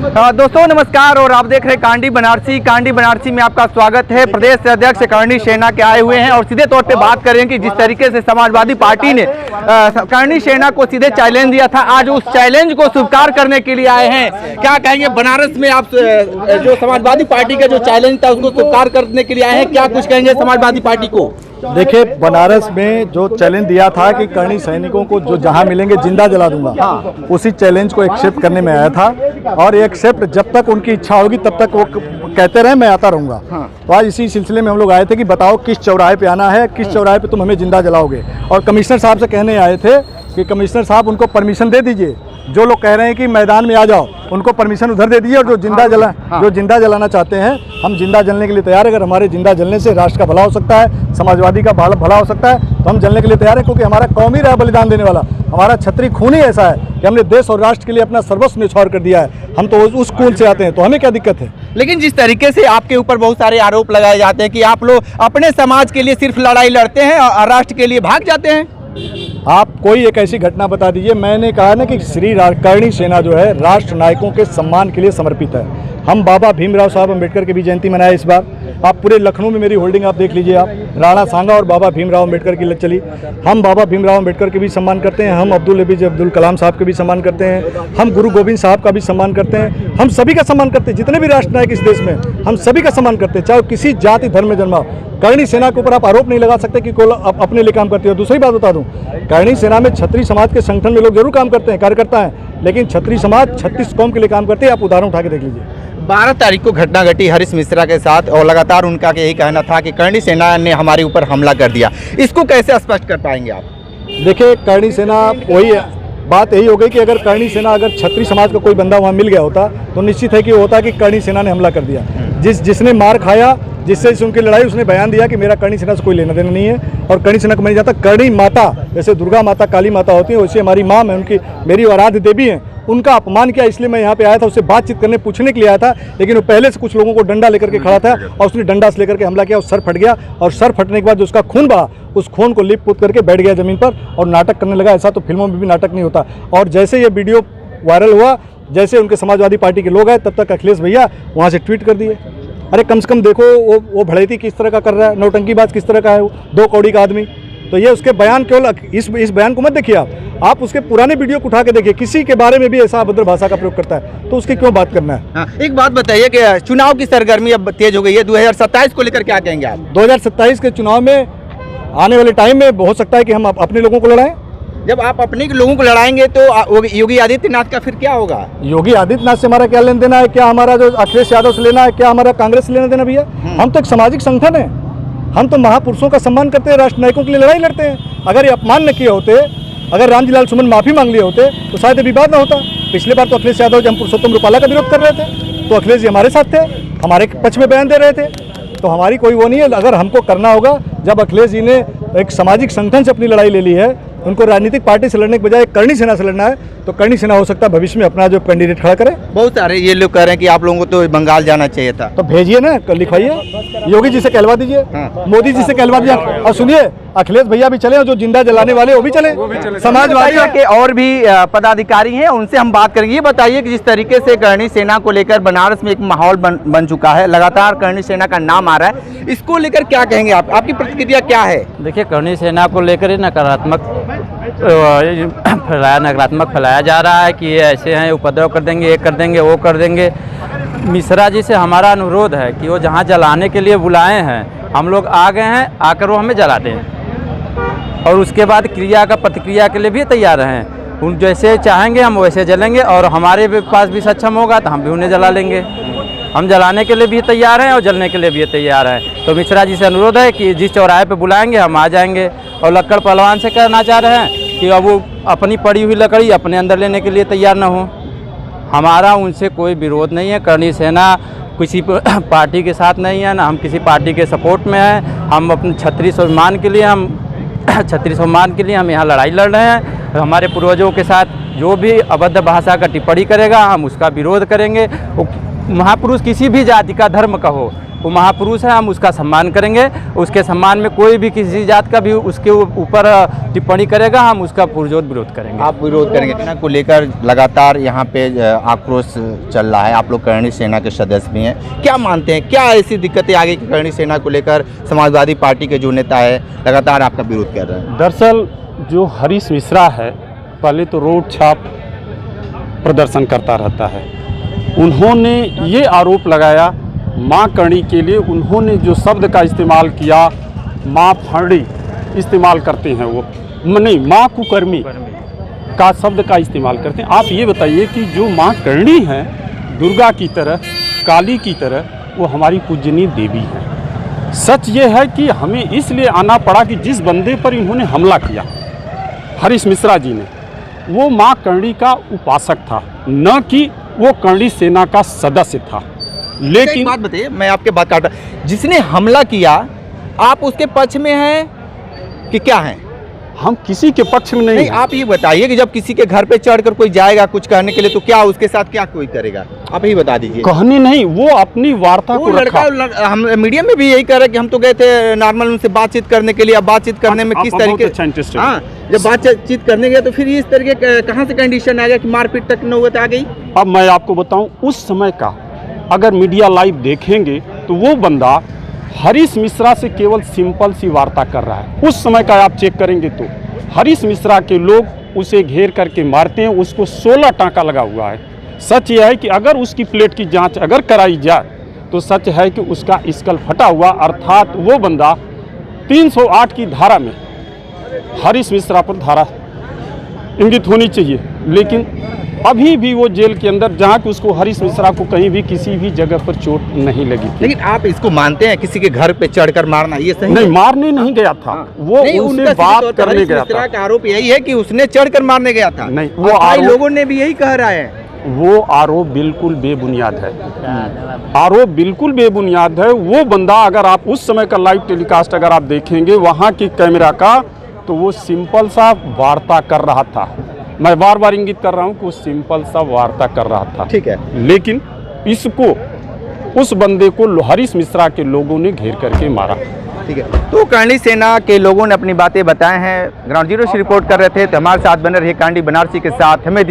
दोस्तों नमस्कार और आप देख रहे हैं कांडी बनारसी। कांडी बनारसी में आपका स्वागत है। प्रदेश अध्यक्ष करणी सेना के आए हुए हैं और सीधे तौर पे बात करें कि जिस तरीके से समाजवादी पार्टी ने करणी सेना को सीधे चैलेंज दिया था, आज उस चैलेंज को स्वीकार करने के लिए आए हैं। क्या कहेंगे बनारस में आप जो समाजवादी पार्टी का जो चैलेंज था उसको स्वीकार करने के लिए आए हैं, क्या कुछ कहेंगे समाजवादी पार्टी को? देखिए, बनारस में जो चैलेंज दिया था कि करणी सैनिकों को जो जहां मिलेंगे जिंदा जला दूंगा, उसी चैलेंज को एक्सेप्ट करने में आया था। और एक्सेप्ट जब तक उनकी इच्छा होगी तब तक वो कहते रहे मैं आता रहूंगा। तो आज इसी सिलसिले में हम लोग आए थे कि बताओ किस चौराहे पे आना है, किस चौराहे पे तुम हमें जिंदा जलाओगे। और कमिश्नर साहब से कहने आए थे कि कमिश्नर साहब उनको परमिशन दे दीजिए, जो लोग कह रहे हैं कि मैदान में आ जाओ उनको परमिशन उधर दे दीजिए, और जो जिंदा जलाना चाहते हैं हम जिंदा जलने के लिए तैयार है। अगर हमारे जिंदा जलने से राष्ट्र का भला हो सकता है, समाजवादी का भला हो सकता है, तो हम जलने के लिए तैयार हैं। क्योंकि हमारा कौम ही रहा बलिदान देने वाला, हमारा क्षत्रिय खून ही ऐसा है कि हमने देश और राष्ट्र के लिए अपना सर्वस्व न्यौछावर कर दिया है। हम तो उस स्कूल से आते हैं, तो हमें क्या दिक्कत है? लेकिन जिस तरीके से आपके ऊपर बहुत सारे आरोप लगाए जाते हैं कि आप लोग अपने समाज के लिए सिर्फ लड़ाई लड़ते हैं और राष्ट्र के लिए भाग जाते हैं। आप कोई एक ऐसी घटना बता दीजिए। मैंने कहा ना कि श्री करणी सेना जो है राष्ट्र नायकों के सम्मान के लिए समर्पित है। हम बाबा भीमराव साहब अम्बेडकर की भी जयंती मनाए इस बार। आप पूरे लखनऊ में मेरी होल्डिंग आप देख लीजिए, आप राणा सांगा और बाबा भीमराव अम्बेडकर की चली। हम बाबा भीमराव अम्बेडकर के भी सम्मान करते हैं, हम अब्दुल कलाम साहब के भी सम्मान करते हैं, हम गुरु गोविंद साहब का भी सम्मान करते हैं, हम सभी का सम्मान करते हैं। जितने भी राष्ट्र नायक इस देश में हम सभी का सम्मान करते हैं, चाहे किसी जाति धर्म में जन्मा। करणी सेना के ऊपर आप आरोप नहीं लगा सकते कि कोई अपने लिए काम करती है। दूसरी बात बता दूं, करणी सेना में क्षत्रिय समाज के संगठन में लोग जरूर काम करते हैं, कार्यकर्ता हैं, लेकिन क्षत्रिय समाज 36 कौम के लिए काम करते हैं। आप उदाहरण उठा के देख लीजिए। 12 तारीख को घटना घटी हरीश मिश्रा के साथ और लगातार उनका यही कहना था कि करणी सेना ने हमारे ऊपर हमला कर दिया। इसको कैसे स्पष्ट कर पाएंगे आप? देखिए, करणी सेना वही बात यही हो गई कि अगर करणी सेना अगर क्षत्रिय समाज का कोई बंदा वहाँ मिल गया होता तो निश्चित है कि वो होता कि करणी सेना ने हमला कर दिया। जिसने मार खाया, जिससे उनकी लड़ाई, उसने बयान दिया कि मेरा करणी सेना से कोई लेना देना नहीं है और करणी सेना को मानी जाता। करणी माता जैसे दुर्गा माता काली माता होती है, वैसे हमारी माँ है, उनकी मेरी आराध्य देवी है। उनका अपमान किया, इसलिए मैं यहाँ पे आया था, उससे बातचीत करने पूछने के लिए आया था। लेकिन वो पहले से कुछ लोगों को डंडा लेकर के खड़ा था और उसने डंडा से लेकर के हमला किया और सर फट गया। और सर फटने के बाद जो उसका खून बहा, उस खून को लिप पुत करके बैठ गया ज़मीन पर और नाटक करने लगा। ऐसा तो फिल्मों में भी नाटक नहीं होता। और जैसे ये वीडियो वायरल हुआ, जैसे उनके समाजवादी पार्टी के लोग आए, तब तक अखिलेश भैया वहाँ से ट्वीट कर दिए। अरे कम से कम देखो वो भड़ैती किस तरह का कर रहा है, नौटंकीबाज किस तरह का है, वो 2 कौड़ी का आदमी। तो ये उसके बयान, केवल इस बयान को मत देखिए, आप उसके पुराने वीडियो को उठा के देखिए। किसी के बारे में भी ऐसा अभद्र भाषा का प्रयोग करता है तो उसकी क्यों बात करना है? हाँ, एक बात बताइए कि चुनाव की सरगर्मी अब तेज हो गई है, 2027 को लेकर क्या कहेंगे आप? 2027 के चुनाव में आने वाले टाइम में हो सकता है कि हम अपने लोगों को लड़ाएं। जब आप अपने लोगों को लड़ाएंगे तो योगी आदित्यनाथ का फिर क्या होगा? योगी आदित्यनाथ से हमारा क्या लेना देना है? क्या हमारा जो अखिलेश यादव से लेना है? क्या हमारा कांग्रेस से लेना देना? भैया, हम तो एक सामाजिक संगठन है, हम तो महापुरुषों का सम्मान करते हैं, राष्ट्र नायकों के लिए लड़ाई लड़ते हैं। अगर ये अपमान न किए होते, अगर रामजीलाल सुमन माफी मांग लिए होते तो शायद विवाद ना होता। पिछले बार तो अखिलेश यादव जब हम पुरुषोत्तम रूपाला का विरोध कर रहे थे तो अखिलेश जी हमारे साथ थे, हमारे पक्ष में बयान दे रहे थे। तो हमारी कोई वो नहीं है। अगर हमको करना होगा, जब अखिलेश जी ने एक सामाजिक संगठन से अपनी लड़ाई ले ली है, उनको राजनीतिक पार्टी से लड़ने के बजाय करणी सेना से लड़ना है, तो करणी सेना हो सकता है भविष्य में अपना जो कैंडिडेट खड़ा करे। बहुत सारे ये लोग कह रहे हैं कि आप लोगों को तो बंगाल जाना चाहिए था। तो भेजिए ना, लिखवाइए, योगी जी से कहलवा दीजिए, मोदी जी से कहलवा दीजिए। और सुनिए, अखिलेश भैया भी चले और जो जिंदा जलाने वाले वो भी चले, समाजवादी के और भी पदाधिकारी हैं, उनसे हम बात करेंगे। ये बताइए कि जिस तरीके से करणी सेना को लेकर बनारस में एक माहौल बन चुका है, लगातार करणी सेना का नाम आ रहा है, इसको लेकर क्या कहेंगे आप? आपकी प्रतिक्रिया क्या है? देखिए, करणी सेना को लेकर नकारात्मक फैलाया जा रहा है कि ये ऐसे हैं, उपद्रव कर देंगे, ये कर देंगे, वो कर देंगे। मिश्रा जी से हमारा अनुरोध है कि वो जहाँ जलाने के लिए बुलाए हैं, हम लोग आ गए हैं, आकर वो हमें जला दें और उसके बाद प्रतिक्रिया के लिए भी तैयार हैं। उन जैसे चाहेंगे हम वैसे जलेंगे और हमारे पास भी सक्षम होगा तो हम भी उन्हें जला लेंगे। हम जलाने के लिए भी तैयार हैं और जलने के लिए भी तैयार हैं। तो मिश्रा जी से अनुरोध है कि जिस चौराहे पे बुलाएंगे हम आ जाएंगे। और लक्कड़ पहलवान से कहना चाह रहे हैं कि अब वो अपनी पड़ी हुई लकड़ी अपने अंदर लेने के लिए तैयार न हो। हमारा उनसे कोई विरोध नहीं है। करणी सेना किसी पार्टी के साथ नहीं है, ना हम किसी पार्टी के सपोर्ट में हैं। हम अपने क्षत्रिय स्वाभिमान के लिए हम यहाँ लड़ाई लड़ रहे हैं। हमारे पूर्वजों के साथ जो भी अभद्र भाषा का टिप्पणी करेगा हम उसका विरोध करेंगे। महापुरुष किसी भी जाति का, धर्म का हो, वो महापुरुष है, हम उसका सम्मान करेंगे। उसके सम्मान में कोई भी किसी जात का भी उसके ऊपर टिप्पणी करेगा, हम उसका पुरजोर विरोध करेंगे। आप विरोध करेंगे सेना को लेकर? लगातार यहाँ पे आक्रोश चल रहा है, आप लोग करणी सेना के सदस्य भी हैं, क्या मानते हैं क्या ऐसी दिक्कतें आगे की करणी सेना को लेकर समाजवादी पार्टी के जो नेता है लगातार आपका विरोध कर रहे हैं? दरअसल जो हरीश मिश्रा है पहले तो रोड छाप प्रदर्शन करता रहता है। उन्होंने ये आरोप लगाया माँ करणी के लिए, उन्होंने जो शब्द का इस्तेमाल किया माँ फड़ी इस्तेमाल करते हैं, वो नहीं माँ कुकर्मी का शब्द का इस्तेमाल करते हैं। आप ये बताइए कि जो माँ करणी है दुर्गा की तरह, काली की तरह, वो हमारी पूजनीय देवी है। सच ये है कि हमें इसलिए आना पड़ा कि जिस बंदे पर इन्होंने हमला किया हरीश मिश्रा जी ने, वो माँ करणी का उपासक था, न कि वो करणी सेना का सदस्य था। लेकिन एक बात बताइए, मैं आपके बात काटा, जिसने हमला किया आप उसके पक्ष में हैं कि क्या हैं? हम किसी के पक्ष में नहीं नहीं, हैं। आप ये बताइए कि जब किसी के घर पे चढ़कर कोई जाएगा कुछ कहने के लिए तो क्या उसके साथ क्या कोई करेगा, आप ही बता दीजिए। कहनी नहीं, वो अपनी वार्ता वो को रखा। हम मीडिया में भी यही कह रहे हैं कि हम तो गए थे नॉर्मल उनसे बातचीत करने के लिए। अब बातचीत करने में किस तरीके, अच्छा इंटरेस्टेड। हाँ, जब बातचीत करने गए तो फिर इस तरीके कहाँ से कंडीशन आ गया कि मारपीट तक नौबत आ गई? अब मैं आपको बताऊं उस समय का, अगर मीडिया लाइव देखेंगे तो वो बंदा हरीश मिश्रा से केवल सिंपल सी वार्ता कर रहा है। उस समय का आप चेक करेंगे तो हरीश मिश्रा के लोग उसे घेर करके मारते हैं, उसको 16 टाँका लगा हुआ है। सच यह है कि अगर उसकी प्लेट की जांच अगर कराई जाए तो सच है कि उसका स्कल फटा हुआ, अर्थात वो बंदा 308 की धारा में हरीश मिश्रा पर धारा इंगित होनी चाहिए, लेकिन अभी भी वो जेल के अंदर, जहाँ कि उसको हरीश मिश्रा को कहीं भी किसी भी जगह पर चोट नहीं लगी थी। लेकिन आप इसको मानते हैं किसी के घर पे चढ़कर मारना ये सही नहीं, मारने नहीं गया था, वो उनसे बात करने गया था। का आरोप यही है कि उसने चढ़कर मारने गया था। नहीं, वो आरोप, लोगों ने भी यही कह रहा है। वो आरोप बिल्कुल बेबुनियाद है। आरोप बिल्कुल बेबुनियाद है। वो बंदा, अगर आप उस समय का लाइव टेलीकास्ट अगर आप देखेंगे वहाँ की कैमरा का, तो वो सिंपल सा वार्ता कर रहा था। मैं बार बार इंगित कर रहा हूँ कि वो सिंपल सा वार्ता कर रहा था, ठीक है। लेकिन इसको, उस बंदे को हरीश मिश्रा के लोगों ने घेर करके मारा। ठीक है, तो करणी सेना के लोगों ने अपनी बातें बताए हैं। ग्राउंड जीरो से रिपोर्ट कर रहे थे, तो हमारे साथ बने रहिए कांडी बनारसी के साथ। हमें